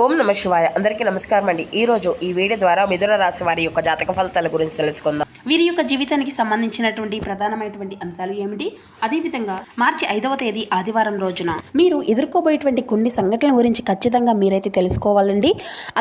ఓం నమ శివాయ. అందరికీ నమస్కారం అండి. ఈరోజు ఈ వీడియో ద్వారా మిథున రాశి వారి యొక్క జాతక ఫలితాల గురించి తెలుసుకుందాం. వీరి యొక్క జీవితానికి సంబంధించినటువంటి ప్రధానమైనటువంటి అంశాలు ఏమిటి, అదేవిధంగా మార్చి 5వ తేదీ ఆదివారం రోజున మీరు ఎదుర్కోబోయేటువంటి కొన్ని సంఘటనల గురించి ఖచ్చితంగా మీరైతే తెలుసుకోవాలండి.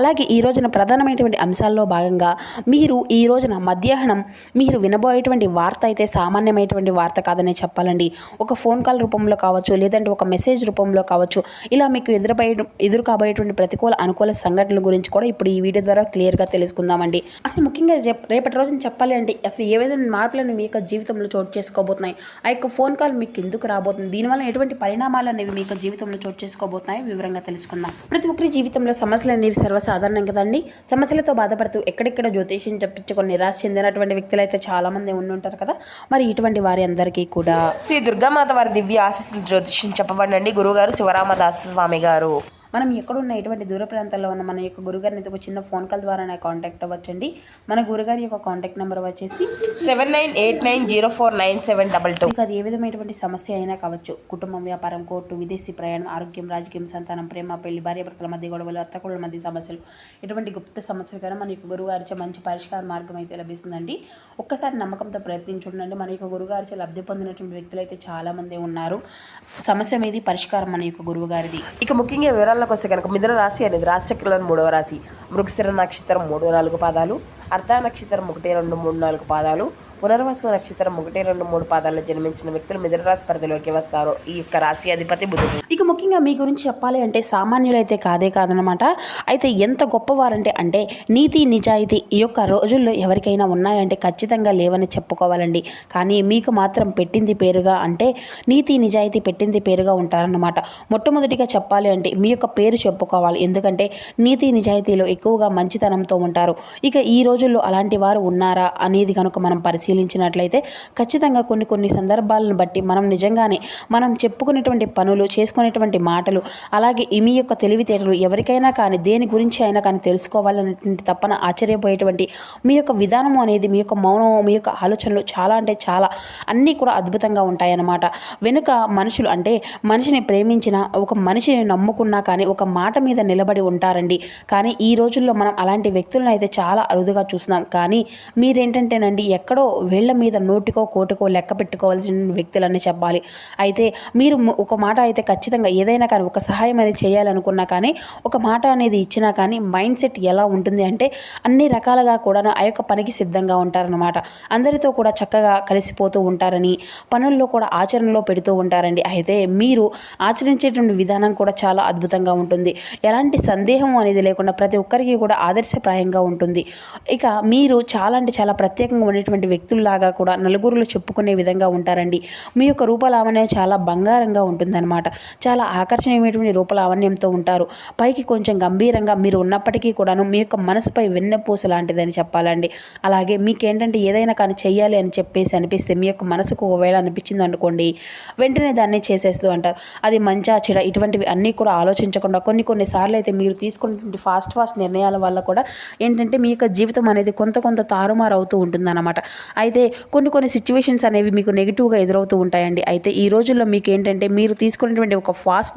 అలాగే ఈ రోజున ప్రధానమైనటువంటి అంశాల్లో భాగంగా మీరు ఈ రోజున మధ్యాహ్నం మీరు వినబోయేటువంటి వార్త అయితే సామాన్యమైనటువంటి వార్త కాదనే చెప్పాలండి. ఒక ఫోన్ కాల్ రూపంలో కావచ్చు, లేదంటే ఒక మెసేజ్ రూపంలో కావచ్చు, ఇలా మీకు ఎదురు కాబోయేటువంటి ప్రతికూల అనుకూల సంఘటనల గురించి కూడా ఇప్పుడు ఈ వీడియో ద్వారా క్లియర్గా తెలుసుకుందామండి. అసలు ముఖ్యంగా రేపటి రోజున చెప్పాలి అంటే అసలు ఏ విధమైన మార్పులను మీ యొక్క జీవితంలో చోటు చేసుకోబోతున్నాయి, ఆ యొక్క ఫోన్ కాల్ మీకు ఎందుకు రాబోతుంది, దీనివల్ల ఎటువంటి పరిణామాలు అనేవి మీ యొక్క జీవితంలో చోటు చేసుకోబోతున్నాయి వివరంగా తెలుసుకుందాం. ప్రతి ఒక్కరి జీవితంలో సమస్యలు అనేవి సర్వసాధారణం కదండి. సమస్యలతో బాధపడుతూ ఎక్కడెక్కడ జ్యోతిష్యం చెప్పించుకొని నిరాశ చెందినటువంటి వ్యక్తులు అయితే చాలా మంది ఉండుంటారు కదా. మరి ఇటువంటి వారి అందరికీ కూడా శ్రీ దుర్గామాత వారి దివ్య ఆశీస్సులు జ్యోతిష్యం చెప్పబడండి. గురుగారు శివరామదాస స్వామి గారు. మనం ఎక్కడున్న ఎటువంటి దూర ప్రాంతాల్లో ఉన్న మన యొక్క గురుగారిని ఒక చిన్న ఫోన్ కాల్ ద్వారా కాంటాక్ట్ అవ్వచ్చండి. మన గురుగారి యొక్క కాంటాక్ట్ నెంబర్ వచ్చేసి 7989049722. అది ఏ విధమైనటువంటి సమస్య అయినా కావచ్చు, కుటుంబం, వ్యాపారం, కోర్టు, విదేశీ ప్రయాణం, ఆరోగ్యం, రాజకీయం, సంతానం, ప్రేమ, పెళ్లి, భార్యాభర్తల మధ్య గొడవలు, అత్తకోళ్ళ మధ్య సమస్యలు, ఎటువంటి గుప్త సమస్యలకైనా మన యొక్క గురుగారిచే మంచి పరిష్కార మార్గం అయితే లభిస్తుందండి. ఒక్కసారి నమ్మకంతో ప్రయత్నించుండండి. మన యొక్క గురుగారిచే లబ్ధి పొందినటువంటి వ్యక్తులు అయితే చాలా మంది ఉన్నారు. సమస్య మీది పరిష్కారం మన యొక్క గురువు గారిది. ఇక ముఖ్యంగా వివరాల్లోకి వస్తే కనుక మిథున రాశి అనేది రాశిచక్రంలోని 3వ రాశి. మృగశిర నక్షత్రం 3-4 పాదాలు, అర్ధ నక్షత్రం 1-2-3-4 పాదాలు, పునర్వసు నక్షత్రం 1-2-3 పాదాల్లో జన్మించిన వ్యక్తులు మిథున రాశి పరిధిలోకి వస్తారు. ఈ యొక్క రాశి అధిపతి బుధుడు. ఇక ముఖ్యంగా మీ గురించి చెప్పాలి అంటే సామాన్యులైతే కాదనమాట. అయితే ఎంత గొప్పవారంటే నీతి నిజాయితీ ఈ యొక్క రోజుల్లో ఎవరికైనా ఉన్నాయంటే ఖచ్చితంగా లేవని చెప్పుకోవాలండి. కానీ మీకు మాత్రం పెట్టింది పేరుగా అంటే నీతి నిజాయితీ పెట్టింది పేరుగా ఉంటారన్నమాట. మొట్టమొదటిగా చెప్పాలి అంటే మీ యొక్క పేరు చెప్పుకోవాలి. ఎందుకంటే నీతి నిజాయితీలో ఎక్కువగా మంచితనంతో ఉంటారు. ఇక ఈ రోజుల్లో అలాంటి వారు ఉన్నారా అనేది కనుక మనం పరిశీలించినట్లయితే ఖచ్చితంగా కొన్ని సందర్భాలను బట్టి మనం నిజంగానే మనం చెప్పుకునేటువంటి పనులు, చేసుకునేటువంటి మాటలు, అలాగే మీ యొక్క తెలివితేటలు ఎవరికైనా కానీ దేని గురించి అయినా కానీ తెలుసుకోవాలనేటువంటి తప్పన ఆశ్చర్యపోయేటువంటి మీ యొక్క విధానం అనేది, మీ యొక్క మౌనం, మీ యొక్క ఆలోచనలు చాలా అంటే చాలా అన్నీ కూడా అద్భుతంగా ఉంటాయన్నమాట. వెనుక మనుషులు అంటే మనిషిని ప్రేమించిన, ఒక మనిషిని నమ్ముకున్నా కానీ ఒక మాట మీద నిలబడి ఉంటారండి. కానీ ఈ రోజుల్లో మనం అలాంటి వ్యక్తులను అయితే చాలా అరుదుగా చూస్తున్నాం. కానీ మీరేంటంటేనండి ఎక్కడో వేళ్ల మీద నోటికో కోటికో లెక్క పెట్టుకోవాల్సిన వ్యక్తులని చెప్పాలి. అయితే మీరు ఒక మాట అయితే ఖచ్చితంగా ఏదైనా కానీ ఒక సహాయం అనేది చేయాలనుకున్నా కానీ, ఒక మాట అనేది ఇచ్చినా కానీ మైండ్ సెట్ ఎలా ఉంటుంది అంటే అన్ని రకాలుగా కూడా ఆ యొక్క పనికి సిద్ధంగా ఉంటారనమాట. అందరితో కూడా చక్కగా కలిసిపోతూ ఉంటారని, పనుల్లో కూడా ఆచరణలో పెడుతూ ఉంటారండి. అయితే మీరు ఆచరించేటువంటి విధానం కూడా చాలా అద్భుతంగా ఉంటుంది. ఎలాంటి సందేహం అనేది లేకుండా ప్రతి ఒక్కరికి కూడా ఆదర్శప్రాయంగా ఉంటుంది. ఇక మీరు చాలా అంటే చాలా ప్రత్యేకంగా ఉండేటువంటి వ్యక్తుల్లాగా కూడా నలుగురులో చెప్పుకునే విధంగా ఉంటారండి. మీ యొక్క రూపలావణ్యం చాలా బంగారంగా ఉంటుందన్నమాట. చాలా ఆకర్షణీయమైనటువంటి రూపలావణ్యంతో ఉంటారు. పైకి కొంచెం గంభీరంగా మీరు ఉన్నప్పటికీ కూడాను మీ యొక్క మనసుపై వెన్నెపూస లాంటిదని చెప్పాలండి. అలాగే మీకేంటంటే ఏదైనా కానీ చెయ్యాలి అని చెప్పేసి అనిపిస్తే మీ యొక్క మనసుకు ఒకవేళ అనిపించింది అనుకోండి, వెంటనే దాన్ని చేసేస్తూ అంటారు. అది మంచా చెడ ఇటువంటివి అన్నీ కూడా ఆలోచించకుండా కొన్నిసార్లు అయితే మీరు తీసుకున్నటువంటి ఫాస్ట్ నిర్ణయాల వల్ల కూడా ఏంటంటే మీ యొక్క జీవితం అనేది కొంత తారుమారు అవుతూ ఉంటుందన్నమాట. అయితే కొన్ని సిచ్యువేషన్స్ అనేవి మీకు నెగిటివ్గా ఎదురవుతూ ఉంటాయండి. అయితే ఈ రోజుల్లో మీకు ఏంటంటే మీరు తీసుకున్నటువంటి ఒక ఫాస్ట్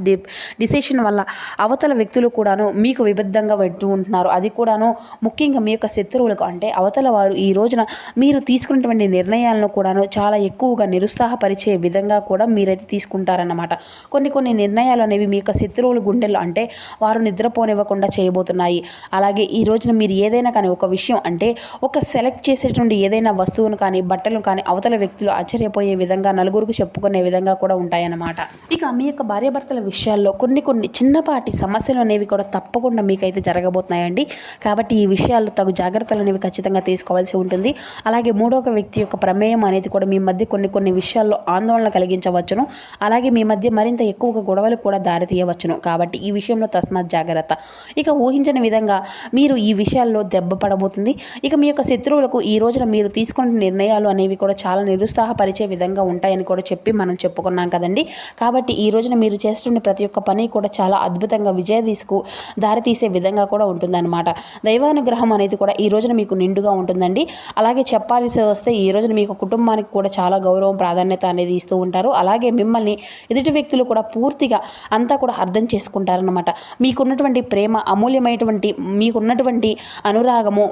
డిసిషన్ వల్ల అవతల వ్యక్తులు కూడాను మీకు విబద్ధంగా పెడుతూ ఉంటున్నారు. అది కూడాను ముఖ్యంగా మీ యొక్క శత్రువులకు అంటే అవతల వారు ఈ రోజున మీరు తీసుకున్నటువంటి నిర్ణయాలను కూడాను చాలా ఎక్కువగా నిరుత్సాహపరిచే విధంగా కూడా మీరైతే తీసుకుంటారన్నమాట. కొన్ని నిర్ణయాలు అనేవి మీ యొక్క శత్రువుల గుండెల్లో అంటే వారు నిద్రపోనివ్వకుండా చేయబోతున్నాయి. అలాగే ఈ రోజున మీరు ఏదైనా కానీ ఒక విషయం అంటే ఒక సెలెక్ట్ చేసేటువంటి ఏదైనా వస్తువును కానీ బట్టలు కానీ అవతల వ్యక్తులు ఆశ్చర్యపోయే విధంగా నలుగురికి చెప్పుకునే విధంగా కూడా ఉంటాయన్నమాట. ఇక మీ యొక్క భార్యాభర్తల విషయాల్లో కొన్ని చిన్నపాటి సమస్యలు అనేవి కూడా తప్పకుండా మీకైతే జరగబోతున్నాయండి. కాబట్టి ఈ విషయాల్లో తగు జాగ్రత్తలు అనేవి ఖచ్చితంగా తీసుకోవాల్సి ఉంటుంది. అలాగే మూడవ వ్యక్తి యొక్క ప్రమేయం అనేది కూడా మీ మధ్య కొన్ని విషయాల్లో ఆందోళన కలిగించవచ్చును. అలాగే మీ మధ్య మరింత ఎక్కువగా గొడవలు కూడా దారితీయవచ్చును. కాబట్టి ఈ విషయంలో తస్మాత్ జాగ్రత్త. ఇక ఊహించని విధంగా మీరు ఈ విషయాల్లో దెబ్బ పడబోతుంది. కలగబోతుంది. ఇక మీ యొక్క శత్రువులకు ఈ రోజున మీరు తీసుకున్న నిర్ణయాలు అనేవి కూడా చాలా నిరుత్సాహపరిచే విధంగా ఉంటాయని కూడా చెప్పి మనం చెప్పుకున్నాం కదండి. కాబట్టి ఈ రోజున మీరు చేస్తున్న ప్రతి ఒక్క పని కూడా చాలా అద్భుతంగా దారితీసే విధంగా కూడా ఉంటుందన్నమాట. దైవానుగ్రహం అనేది కూడా ఈ రోజున మీకు నిండుగా ఉంటుందండి. అలాగే చెప్పాల్సి వస్తే ఈ రోజున మీకు కుటుంబానికి కూడా చాలా గౌరవం ప్రాధాన్యత అనేది ఇస్తూ ఉంటారు. అలాగే మిమ్మల్ని ఎదుటి వ్యక్తులు కూడా పూర్తిగా అంతా కూడా అర్థం చేసుకుంటారన్నమాట. మీకున్నటువంటి ప్రేమ అమూల్యమైనటువంటి మీకున్నటువంటి అనురాగము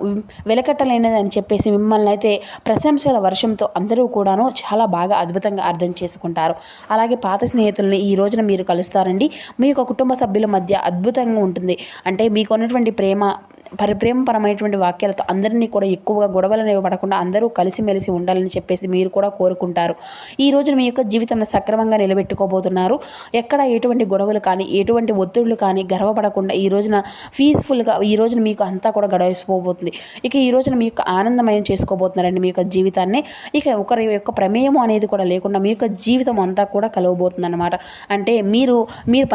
వెలకట్టలేనిది అని చెప్పేసి మిమ్మల్ని అయితే ప్రశంసల వర్షంతో అందరూ కూడాను చాలా బాగా అద్భుతంగా అర్థం చేసుకుంటారు. అలాగే పాత స్నేహితుల్ని ఈ రోజున మీరు కలుస్తారండి. మీ యొక్క కుటుంబ సభ్యుల మధ్య అద్భుతంగా ఉంటుంది. అంటే మీకున్నటువంటి ప్రేమపరమైనటువంటి వాక్యాలతో అందరినీ కూడా ఎక్కువగా గొడవలు పడకుండా అందరూ కలిసిమెలిసి ఉండాలని చెప్పేసి మీరు కూడా కోరుకుంటారు. ఈ రోజున మీ యొక్క జీవితంలో సక్రమంగా నిలబెట్టుకోబోతున్నారు. ఎక్కడ ఎటువంటి గొడవలు కానీ ఎటువంటి ఒత్తిడులు కానీ గర్వపడకుండా ఈ రోజున పీస్ఫుల్గా ఈ రోజున మీకు అంతా కూడా గడవసిపోబోతుంది. ఇక ఈ రోజున మీ యొక్క ఆనందమయం చేసుకోబోతున్నారండి మీ యొక్క జీవితాన్ని. ఇక ఒకరి యొక్క ప్రమేయం అనేది కూడా లేకుండా మీ యొక్క జీవితం అంతా కూడా కలవబోతుంది అన్నమాట. అంటే మీరు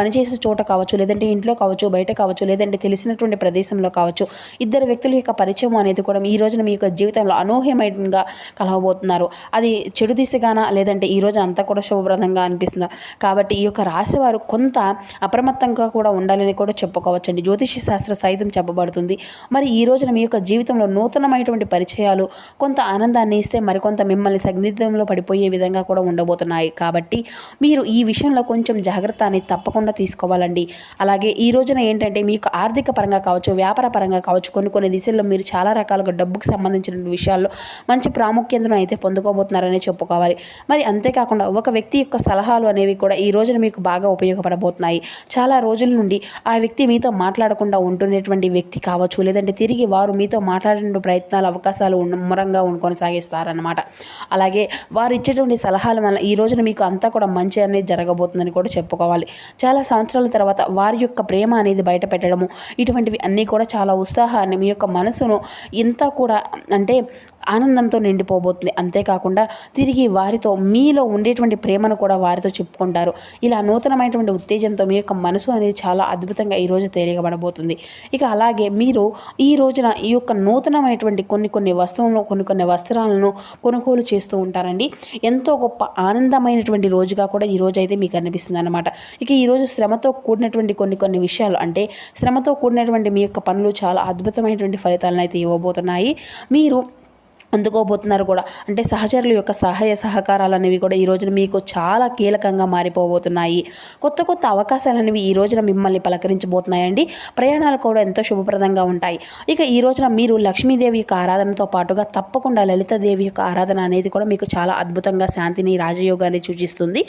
పనిచేసే చోట కావచ్చు, లేదంటే ఇంట్లో కావచ్చు, బయట కావచ్చు, లేదంటే తెలిసినటువంటి ప్రదేశంలో కావచ్చు, ఇద్దరు వ్యక్తుల యొక్క పరిచయం అనేది కూడా ఈ రోజున మీ యొక్క జీవితంలో అనూహ్యమైనగా కలవబోతున్నారు. అది చెడు దిశగానా లేదంటే ఈ రోజు అంతా కూడా శుభప్రదంగా అనిపిస్తుందా? కాబట్టి ఈ యొక్క రాశి వారు కొంత అప్రమత్తంగా కూడా ఉండాలని కూడా చెప్పుకోవచ్చండి. జ్యోతిష శాస్త్ర సైతం చెప్పబడుతుంది. మరి ఈ రోజున మీ యొక్క జీవితంలో నూతనమైనటువంటి పరిచయాలు కొంత ఆనందాన్ని ఇస్తే మరికొంత మిమ్మల్ని సందిగ్ధంలో పడిపోయే విధంగా కూడా ఉండబోతున్నాయి. కాబట్టి మీరు ఈ విషయంలో కొంచెం జాగ్రత్త అనేది తప్పకుండా తీసుకోవాలండి. అలాగే ఈ రోజున ఏంటంటే మీకు ఆర్థిక పరంగా కావచ్చు, వ్యాపార పరంగా కావచ్చు, కొన్ని దిశల్లో మీరు చాలా రకాలుగా డబ్బుకు సంబంధించిన విషయాల్లో మంచి ప్రాముఖ్యతను అయితే పొందుకోబోతున్నారని చెప్పుకోవాలి. మరి అంతేకాకుండా ఒక వ్యక్తి యొక్క సలహాలు అనేవి కూడా ఈ రోజున మీకు బాగా ఉపయోగపడబోతున్నాయి. చాలా రోజుల నుండి ఆ వ్యక్తి మీతో మాట్లాడకుండా ఉంటున్నటువంటి వ్యక్తి కావచ్చు, లేదంటే తిరిగి వారు మీతో మాట్లాడే ప్రయత్నాలు అవకాశాలు ముమ్మరంగా కొనసాగిస్తారన్నమాట. అలాగే వారు ఇచ్చేటువంటి సలహాల వల్ల ఈ రోజున మీకు అంతా కూడా మంచి అనేది జరగబోతుందని కూడా చెప్పుకోవాలి. చాలా సంవత్సరాల తర్వాత వారి యొక్క ప్రేమ అనేది బయట పెట్టడము ఇటువంటివి అన్నీ కూడా చాలా ఉత్సాహాన్ని మీ యొక్క మనసును ఇంత కూడా అంటే ఆనందంతో నిండిపోబోతుంది. అంతేకాకుండా తిరిగి వారితో మీలో ఉండేటువంటి ప్రేమను కూడా వారితో చెప్పుకుంటారు. ఇలా నూతనమైనటువంటి ఉత్తేజంతో మీ యొక్క మనసు అనేది చాలా అద్భుతంగా ఈరోజు తేలిగబడబోతుంది. ఇక అలాగే మీరు ఈ రోజున ఈ యొక్క నూతనమైనటువంటి కొన్ని వస్తువులను కొన్ని వస్త్రాలను కొనుగోలు చేస్తూ ఉంటారండి. ఎంతో గొప్ప ఆనందమైనటువంటి రోజుగా కూడా ఈ రోజు అయితే మీకు అనిపిస్తుంది అన్నమాట. ఇక ఈరోజు శ్రమతో కూడినటువంటి కొన్ని విషయాలు అంటే శ్రమతో కూడినటువంటి మీ యొక్క పనులు చాలా అద్భుతమైనటువంటి ఫలితాలను అయితే ఇవ్వబోతున్నాయి. మీరు అందుకోబోతున్నారు కూడా. అంటే సహచరుల యొక్క సహాయ సహకారాలు అనేవి కూడా ఈ రోజున మీకు చాలా కీలకంగా మారిపోబోతున్నాయి. కొత్త అవకాశాలు అనేవి ఈ రోజున మిమ్మల్ని పలకరించబోతున్నాయండి. ప్రయాణాలు కూడా ఎంతో శుభప్రదంగా ఉంటాయి. ఇక ఈ రోజున మీరు లక్ష్మీదేవి యొక్క ఆరాధనతో పాటుగా తప్పకుండా లలితాదేవి యొక్క ఆరాధన అనేది కూడా మీకు చాలా అద్భుతంగా శాంతిని రాజయోగాన్ని సూచిస్తుంది.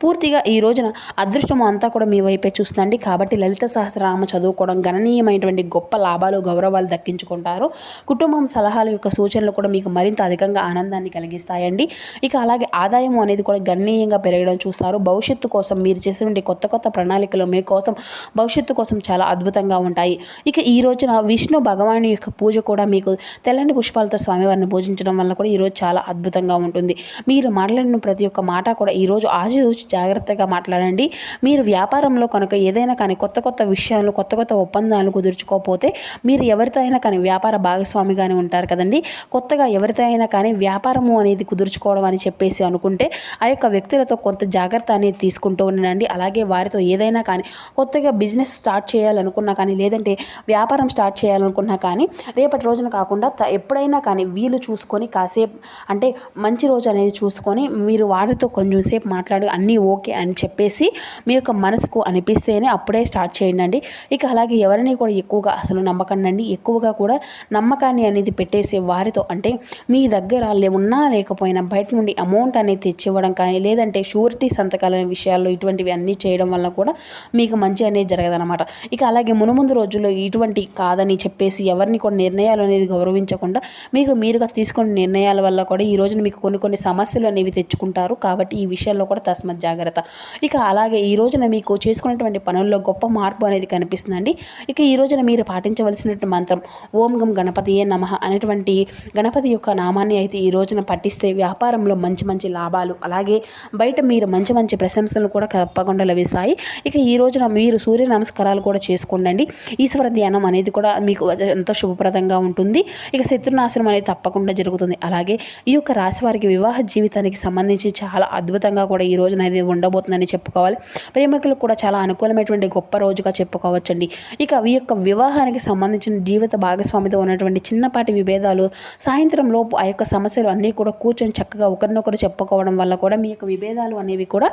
పూర్తిగా ఈ రోజున అదృష్టం అంతా కూడా మీ వైపే చూస్తుందండి. కాబట్టి లలిత సహస్రనామ చదువుకోవడం గణనీయమైనటువంటి గొప్ప లాభాలు గౌరవాలు దక్కించుకుంటారు. కుటుంబం సలహాల యొక్క సూచనలు కూడా మీకు మరింత అధికంగా ఆనందాన్ని కలిగిస్తాయండి. ఇక అలాగే ఆదాయం అనేది కూడా గణనీయంగా పెరగడం చూస్తారు. భవిష్యత్తు కోసం మీరు చేసేటువంటి కొత్త ప్రణాళికలు మీకోసం భవిష్యత్తు కోసం చాలా అద్భుతంగా ఉంటాయి. ఇక ఈ రోజున విష్ణు భగవాను యొక్క పూజ కూడా మీకు తెల్లని పుష్పాలతో స్వామివారిని పూజించడం వల్ల కూడా ఈరోజు చాలా అద్భుతంగా ఉంటుంది. మీరు మాట్లాడిన ప్రతి ఒక్క మాట కూడా ఈరోజు ఆచితూచి జాగ్రత్తగా మాట్లాడండి. మీరు వ్యాపారంలో కనుక ఏదైనా కానీ కొత్త విషయాలు కొత్త ఒప్పందాలు కుదుర్చుకోకపోతే మీరు ఎవరితో అయినా కానీ వ్యాపార భాగస్వామిగానే ఉంటారు కదండి. కొత్తగా ఎవరితో అయినా కానీ వ్యాపారము అనేది కుదుర్చుకోవడం అని చెప్పేసి అనుకుంటే ఆ యొక్క వ్యక్తులతో కొంత జాగ్రత్త అనేది తీసుకుంటూ ఉండండి. అలాగే వారితో ఏదైనా కానీ కొత్తగా బిజినెస్ స్టార్ట్ చేయాలనుకున్నా కానీ లేదంటే వ్యాపారం స్టార్ట్ చేయాలనుకున్నా కానీ రేపటి రోజున కాకుండా ఎప్పుడైనా కానీ వీలు చూసుకొని కాసేపు అంటే మంచి రోజు అనేది చూసుకొని మీరు వారితో కొంచెం సేపు మాట్లాడి అన్నీ ఓకే అని చెప్పేసి మీ యొక్క మనసుకు అనిపిస్తేనే అప్పుడే స్టార్ట్ చేయండి. ఇక అలాగే ఎవరిని కూడా ఎక్కువగా అసలు నమ్మకండి. ఎక్కువగా కూడా నమ్మకాన్ని అనేది పెట్టేసి వారితో అంటే మీ దగ్గర ఉన్నా లేకపోయినా బయట నుండి అమౌంట్ అనేది తెచ్చివ్వడం కానీ లేదంటే షూరిటీ సంతకాల విషయాల్లో ఇటువంటివి అన్నీ చేయడం వల్ల కూడా మీకు మంచి అనేది జరగదనమాట. ఇక అలాగే మునుముందు రోజుల్లో ఇటువంటి కాదని చెప్పేసి ఎవరిని కూడా నిర్ణయాలు అనేది గౌరవించకుండా మీకు మీరుగా తీసుకున్న నిర్ణయాల వల్ల కూడా ఈ రోజున మీకు కొన్ని సమస్యలు అనేవి తెచ్చుకుంటారు. కాబట్టి ఈ విషయాల్లో కూడా తస్మత్ జాగ్రత్త. ఇక అలాగే ఈ రోజున మీకు చేసుకున్నటువంటి పనుల్లో గొప్ప మార్పు అనేది కనిపిస్తుందండి. ఇక ఈ రోజున మీరు పాటించవలసినటువంటి మంత్రం ఓం గం గణపతియే నమః అనేటువంటి గణపతి యొక్క యొక్క నామాన్ని అయితే ఈ రోజున పఠిస్తే వ్యాపారంలో మంచి మంచి లాభాలు, అలాగే బయట మీరు మంచి మంచి ప్రశంసలు కూడా తప్పకుండా లభిస్తాయి. ఇక ఈ రోజున మీరు సూర్య నమస్కారాలు కూడా చేసుకోండి. ఈశ్వర ధ్యానం అనేది కూడా మీకు ఎంతో శుభప్రదంగా ఉంటుంది. ఇక శత్రునాశనం అనేది తప్పకుండా జరుగుతుంది. అలాగే ఈ యొక్క రాశి వారికి వివాహ జీవితానికి సంబంధించి చాలా అద్భుతంగా కూడా ఈ రోజున అనేది ఉండబోతుందని చెప్పుకోవాలి. ప్రేమికులకు కూడా చాలా అనుకూలమైనటువంటి గొప్ప రోజుగా చెప్పుకోవచ్చండి. ఇక ఈ యొక్క వివాహానికి సంబంధించిన జీవిత భాగస్వామితో ఉన్నటువంటి చిన్నపాటి విభేదాలు సాయంత్రం లోపు ఆ యొక్క సమస్యలు అన్నీ కూడా కూర్చొని చక్కగా ఒకరినొకరు చెప్పుకోవడం వల్ల కూడా మీ యొక్క విభేదాలు అనేవి కూడా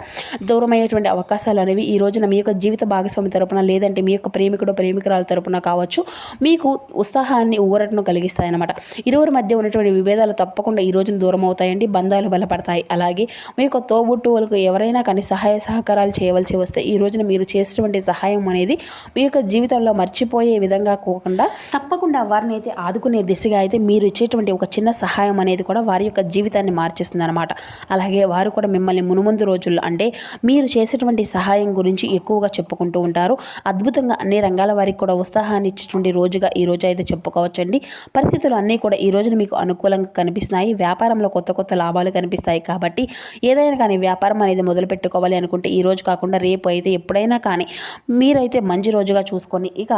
దూరమయ్యేటువంటి అవకాశాలు అనేవి ఈ రోజున మీ యొక్క జీవిత భాగస్వామి తరపున, లేదంటే మీ యొక్క ప్రేమికుడు ప్రేమికురాల తరపున కావచ్చు, మీకు ఉత్సాహాన్ని ఊరటను కలిగిస్తాయన్నమాట. ఇరువురి మధ్య ఉన్నటువంటి విభేదాలు తప్పకుండా ఈ రోజున దూరం అవుతాయండి. బంధాలు బలపడతాయి. అలాగే మీ యొక్క తోబుట్టువులకు ఎవరైనా కానీ సహాయ సహకారాలు చేయవలసి వస్తే ఈ రోజున మీరు చేసేటువంటి సహాయం అనేది మీ యొక్క జీవితంలో మర్చిపోయే విధంగా కాకుండా తప్పకుండా వారిని అయితే ఆదుకునే దిశగా అయితే మీరు ఇచ్చేటువంటి ఒక చిన్న సహాయం అనేది కూడా వారి యొక్క జీవితాన్ని మార్చేస్తుంది అనమాట. అలాగే వారు కూడా మిమ్మల్ని మునుముందు రోజుల్లో అంటే మీరు చేసేటువంటి సహాయం గురించి ఎక్కువగా చెప్పుకుంటూ ఉంటారు. అద్భుతంగా అన్ని రంగాల వారికి కూడా ఉత్సాహాన్ని ఇచ్చేటువంటి రోజుగా ఈ రోజు అయితే చెప్పుకోవచ్చండి. పరిస్థితులు అన్నీ కూడా ఈ రోజున మీకు అనుకూలంగా కనిపిస్తున్నాయి. వ్యాపారంలో కొత్త కొత్త లాభాలు కనిపిస్తాయి. కాబట్టి ఏదైనా కానీ వ్యాపారం అనేది మొదలు పెట్టుకోవాలి అనుకుంటే ఈ రోజు కాకుండా రేపు అయితే ఎప్పుడైనా కానీ మీరైతే మంచి రోజుగా చూసుకొని ఇక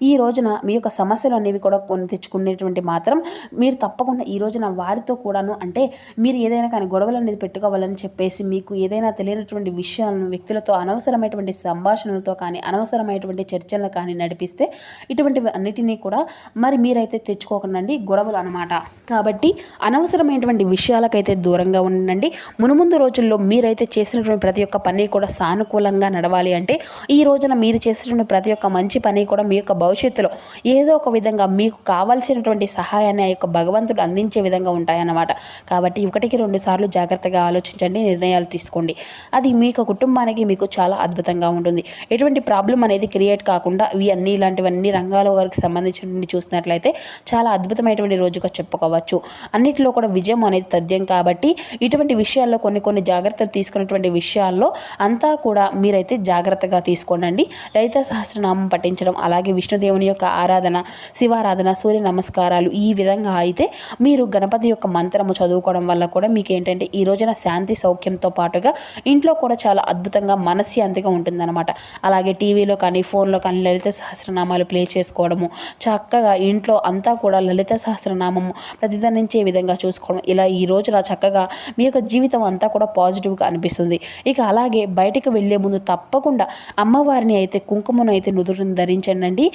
ఈ రోజున మీ యొక్క సమస్యలు అనేవి కూడా కొన్ని తెచ్చుకునేటువంటి మాత్రం మీరు తప్పకుండా ఈ రోజున వారితో కూడాను అంటే మీరు ఏదైనా కానీ గొడవలు అనేది పెట్టుకోవాలని చెప్పేసి మీకు ఏదైనా తెలియనటువంటి విషయాలను వ్యక్తులతో అనవసరమైనటువంటి సంభాషణలతో కానీ అనవసరమైనటువంటి చర్చలను కానీ నడిపిస్తే ఇటువంటివి అన్నిటినీ కూడా మరి మీరైతే తెచ్చుకోకండి గొడవలు అనమాట. కాబట్టి అనవసరమైనటువంటి విషయాలకైతే దూరంగా ఉండండి. మునుముందు రోజుల్లో మీరైతే చేసినటువంటి ప్రతి ఒక్క పని కూడా సానుకూలంగా నడవాలి అంటే ఈ రోజున మీరు చేసినటువంటి ప్రతి ఒక్క మంచి పని కూడా మీ యొక్క భవిష్యత్తులో ఏదో ఒక విధంగా మీకు కావాల్సినటువంటి సహాయాన్ని ఆ యొక్క భగవంతుడు అందించే విధంగా ఉంటాయన్నమాట. కాబట్టి ఒకటికి 2 సార్లు జాగ్రత్తగా ఆలోచించండి, నిర్ణయాలు తీసుకోండి. అది మీ యొక్క కుటుంబానికి మీకు చాలా అద్భుతంగా ఉంటుంది. ఎటువంటి ప్రాబ్లం అనేది క్రియేట్ కాకుండా ఇలాంటివన్నీ రంగాల వారికి సంబంధించినటువంటి చూసినట్లయితే చాలా అద్భుతమైనటువంటి రోజుగా చెప్పుకోవచ్చు. అన్నిటిలో కూడా విజయం అనేది తథ్యం. కాబట్టి ఇటువంటి విషయాల్లో కొన్ని జాగ్రత్తలు తీసుకున్నటువంటి విషయాల్లో అంతా కూడా మీరైతే జాగ్రత్తగా తీసుకోండి. లలిత సహస్రనామం పఠించడం, అలాగే విష్ణుదేవుని యొక్క ఆరాధన, శివారాధన, సూర్య నమస్కారాలు ఈ విధంగా అయితే మీరు గణపతి యొక్క మంత్రము చదువుకోవడం వల్ల కూడా మీకు ఏంటంటే ఈ రోజున శాంతి సౌఖ్యంతో పాటుగా ఇంట్లో కూడా చాలా అద్భుతంగా మనశ్శాంతిగా ఉంటుందన్నమాట. అలాగే టీవీలో కానీ ఫోన్లో కానీ లలిత సహస్రనామాలు ప్లే చేసుకోవడము, చక్కగా ఇంట్లో అంతా కూడా లలిత సహస్రనామము ప్రతిధ్వనించే విధంగా చూసుకోవడం, ఇలా ఈ రోజున చక్కగా మీ యొక్క జీవితం అంతా కూడా పాజిటివ్గా అనిపిస్తుంది. ఇక అలాగే బయటకు వెళ్ళే ముందు తప్పకుండా అమ్మవారిని అయితే కుంకుమను అయితే నుదురుని ధరించండి.